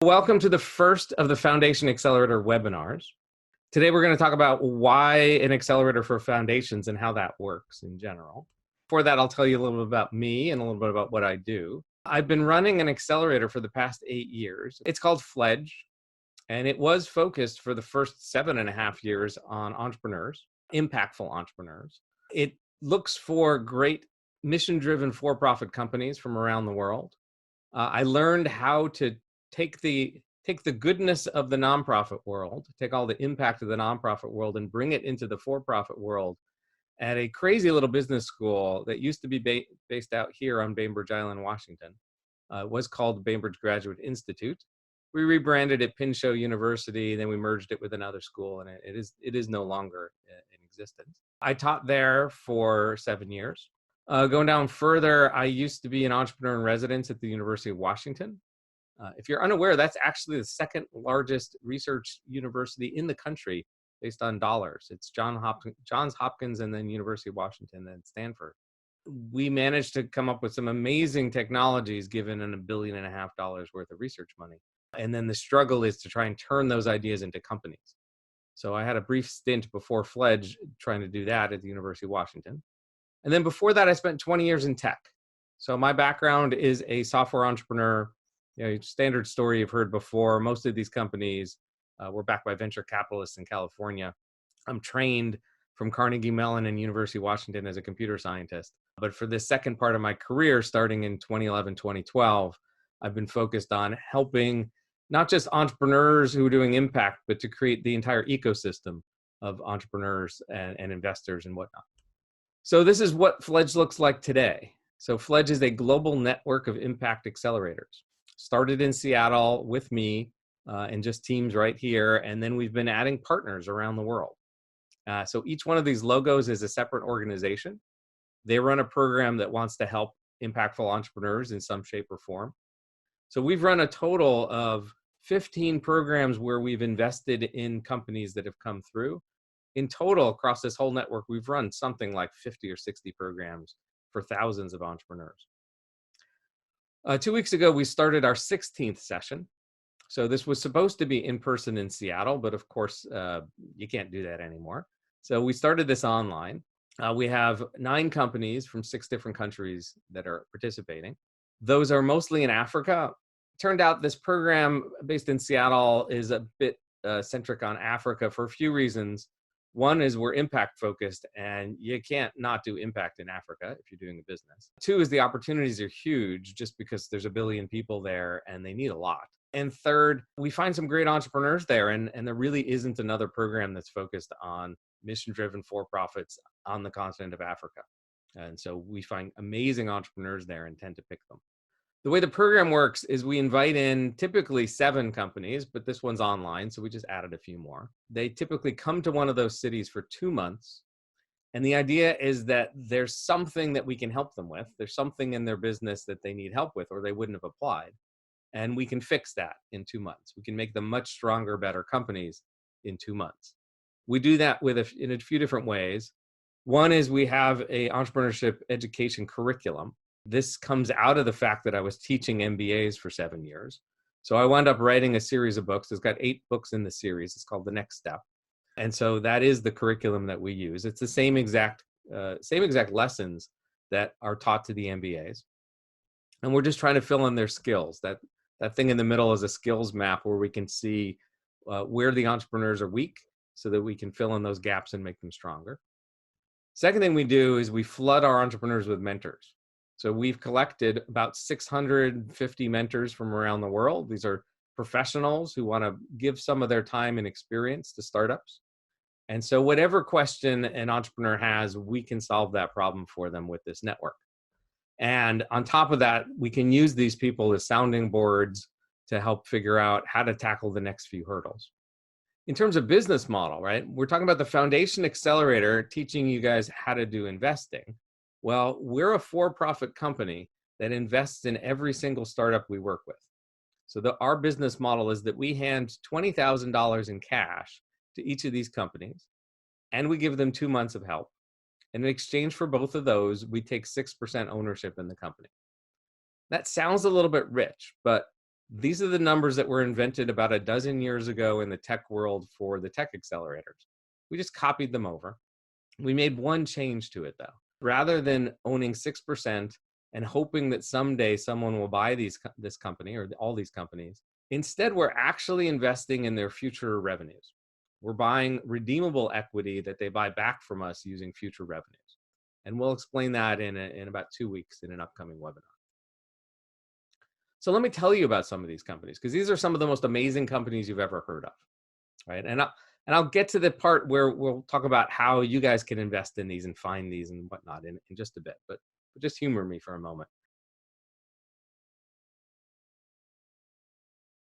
Welcome to the first of the Foundation Accelerator webinars. Today we're going to talk about why an accelerator for foundations and how that works in general. For that, I'll tell you a little bit about me and a little bit about what I do. I've been running an accelerator for the past 8 years. It's called Fledge, and it was focused for the first 7.5 years on entrepreneurs, impactful entrepreneurs. It looks for great mission-driven for-profit companies from around the world. I learned how to take the goodness of the nonprofit world, take all the impact of the nonprofit world and bring it into the for-profit world at a crazy little business school that used to be based out here on Bainbridge Island, Washington. It was called Bainbridge Graduate Institute. We rebranded it Pinchot University, then we merged it with another school, and it is no longer in existence. I taught there for 7 years. Going down further, I used to be an entrepreneur in residence at the University of Washington. If you're unaware, that's actually the second largest research university in the country based on dollars. It's Johns Hopkins and then University of Washington and Stanford. We managed to come up with some amazing technologies given $1.5 billion worth of research money. And then the struggle is to try and turn those ideas into companies. So I had a brief stint before Fledge trying to do that at the University of Washington. And then before that, I spent 20 years in tech. So my background is a software entrepreneur. Standard story you've heard before. Most of these companies were backed by venture capitalists in California. I'm trained from Carnegie Mellon and University of Washington as a computer scientist. But for the second part of my career, starting in 2011, 2012, I've been focused on helping not just entrepreneurs who are doing impact, but to create the entire ecosystem of entrepreneurs and investors and whatnot. So this is what Fledge looks like today. So Fledge is a global network of impact accelerators. Started in Seattle with me and just teams right here. And then we've been adding partners around the world. So each one of these logos is a separate organization. They run a program that wants to help impactful entrepreneurs in some shape or form. So we've run a total of 15 programs where we've invested in companies that have come through. In total, across this whole network, we've run something like 50 or 60 programs for thousands of entrepreneurs. 2 weeks ago, we started our 16th session. So this was supposed to be in person in Seattle, but of course, you can't do that anymore. So we started this online. We have 9 companies from 6 different countries that are participating. Those are mostly in Africa. Turned out this program based in Seattle is a bit centric on Africa for a few reasons. One is we're impact focused, and you can't not do impact in Africa if you're doing a business. 2 is the opportunities are huge just because there's 1 billion people there and they need a lot. And 3rd, we find some great entrepreneurs there, and there really isn't another program that's focused on mission-driven for-profits on the continent of Africa. And so we find amazing entrepreneurs there and tend to pick them. The way the program works is we invite in typically 7 companies, but this one's online, so we just added a few more. They typically come to one of those cities for 2 months. And the idea is that there's something that we can help them with. There's something in their business that they need help with or they wouldn't have applied. And we can fix that in 2 months. We can make them much stronger, better companies in 2 months. We do that in a few different ways. One is we have a entrepreneurship education curriculum. This comes out of the fact that I was teaching MBAs for 7 years. So I wound up writing a series of books. It's got 8 books in the series. It's called The Next Step. And so that is the curriculum that we use. It's the same exact lessons that are taught to the MBAs. And we're just trying to fill in their skills. That thing in the middle is a skills map where we can see where the entrepreneurs are weak so that we can fill in those gaps and make them stronger. Second thing we do is we flood our entrepreneurs with mentors. So we've collected about 650 mentors from around the world. These are professionals who want to give some of their time and experience to startups. And so whatever question an entrepreneur has, we can solve that problem for them with this network. And on top of that, we can use these people as sounding boards to help figure out how to tackle the next few hurdles. In terms of business model, right? We're talking about the Foundation Accelerator teaching you guys how to do investing. Well, we're a for-profit company that invests in every single startup we work with. So our business model is that we hand $20,000 in cash to each of these companies, and we give them 2 months of help. And in exchange for both of those, we take 6% ownership in the company. That sounds a little bit rich, but These are the numbers that were invented about a dozen years ago in the tech world for the tech accelerators. We just copied them over. We made one change to it though. Rather than owning 6% and hoping that someday someone will buy this company or all these companies, instead we're actually investing in their future revenues. We're buying redeemable equity that they buy back from us using future revenues. And we'll explain that in about 2 weeks in an upcoming webinar. So let me tell you about some of these companies, because these are some of the most amazing companies you've ever heard of, right? And I'll get to the part where we'll talk about how you guys can invest in these and find these and whatnot in just a bit, but just humor me for a moment.